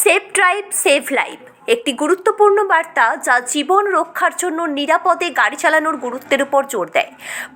Safe drive save life একটি গুরুত্বপূর্ণ বার্তা যা জীবন রক্ষার জন্য নিরাপদে গাড়ি চালানোর গুরুত্বের উপর জোর দেয়।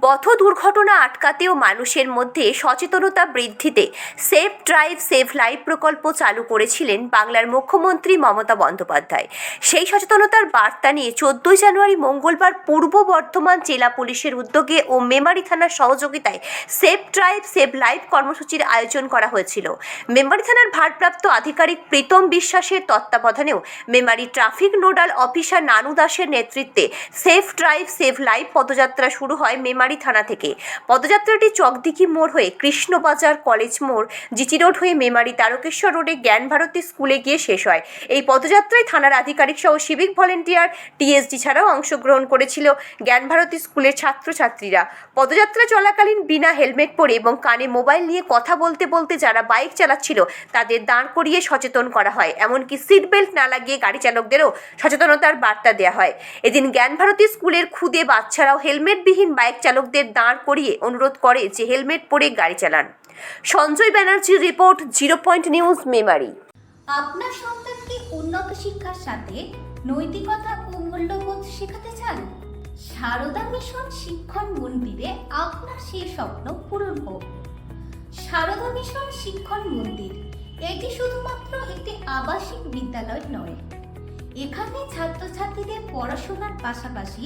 পথ দুর্ঘটনা আটকাতে ও মানুষের মধ্যে সচেতনতা বৃদ্ধিতে সেফ ড্রাইভ সেভ লাইফ প্রকল্প চালু করেছিলেন বাংলার মুখ্যমন্ত্রী মমতা বন্দ্যোপাধ্যায়। সেই সচেতনতার বার্তা নিয়ে 14 জানুয়ারি মঙ্গলবার পূর্ব বর্ধমান জেলা পুলিশের উদ্যোগে ও মেমারি থানার সহযোগিতায় সেফ ড্রাইভ সেভ লাইফ কর্মসূচির আয়োজন করা হয়েছিল। মেমারি থানার ভারপ্রাপ্ত আধিকারিক প্রীতম বিশ্বাসের তত্ত্বাবধানেও মেমারি ট্রাফিক নোডাল অফিসার নানু দাসের নেতৃত্বে সেফ ড্রাইভ সেভ লাইফ পদযাত্রা শুরু হয় মেমারি থানা থেকে। পদযাত্রাটি চকদিঘি মোড় হয়ে কৃষ্ণবাজার কলেজ মোড়, জিটি রোড হয়ে মেমারি তারকেশ্বর রোডে জ্ঞানভারতী স্কুলে গিয়ে শেষ হয়। এই পদযাত্রায় থানার আধিকারিক সহ সিভিক ভলেন্টিয়ার, টিএসডি ছাড়াও অংশগ্রহণ করেছিল জ্ঞানভারতী স্কুলের ছাত্রছাত্রীরা। পদযাত্রা চলাকালীন বিনা হেলমেট পরে এবং কানে মোবাইল নিয়ে কথা বলতে বলতে যারা বাইক চালাচ্ছিল তাদের দাঁড় করিয়ে সচেতন করা হয়। এমনকি সিট বেল্ট না লাগিয়ে গাড়ি চালকদেরও সচেতনতার বার্তা দেওয়া হয়। এদিন জ্ঞানভারতী স্কুলের খুদে বাচ্চারাও হেলমেটবিহীন বাইক চালকদের দাঁড় করিয়ে অনুরোধ করে যে হেলমেট পরে গাড়ি চালান। সঞ্জয় ব্যানার্জির রিপোর্ট, 0 পয়েন্ট নিউজ, মেমারি। আপনার সন্তানকে উন্নত শিক্ষার সাথে নৈতিকতা ও মূল্যবোধ শেখাতে চান? সারদা মিশন শিক্ষণ মন্দিরে আপনার সেই স্বপ্ন পূরণ হোক। সারদা মিশন শিক্ষণ মন্দির এটি শুধুমাত্র একটি আবাসিক বিদ্যালয় নয়। এখানে ছাত্রছাত্রীদের পড়াশোনার পাশাপাশি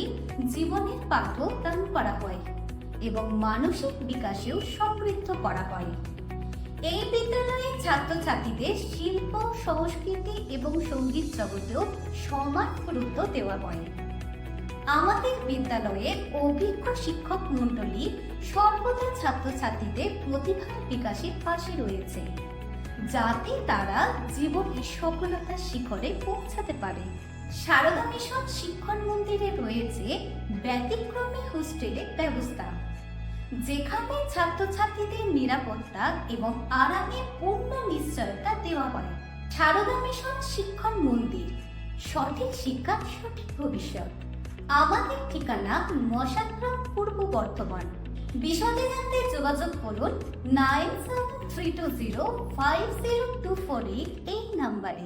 জীবনের পাঠদান করা হয় এবং মানসিক বিকাশেও সমৃদ্ধ করা হয়। এই বিদ্যালয়ে ছাত্রছাত্রীদের শিল্প, সংস্কৃতি এবং সঙ্গীত জগতেও সমান গুরুত্ব দেওয়া হয়। আমাদের বিদ্যালয়ে অভিজ্ঞ শিক্ষক মণ্ডলী সর্বদা ছাত্রছাত্রীদের প্রতিভার বিকাশের পাশে রয়েছে, যাতে তারা জীবনের সফলতার শিখরে পৌঁছাতে পারে। সারদা মিশন শিক্ষণ মন্দিরে রয়েছে ব্যতিক্রমী হোস্টেলের ব্যবস্থা, যেখানে ছাত্রছাত্রীদের নিরাপত্তা এবং আরামে পূর্ণ নিশ্চয়তা দেওয়া হয়। সারদা মিশন শিক্ষণ মন্দির, সঠিক শিক্ষা, সঠিক ভবিষ্যৎ। আমাদের ঠিকানা মশাগ্রাম, পূর্ব বর্ধমান। বিশদে জানতে যোগাযোগ করুন 9732050248 এই নাম্বারে।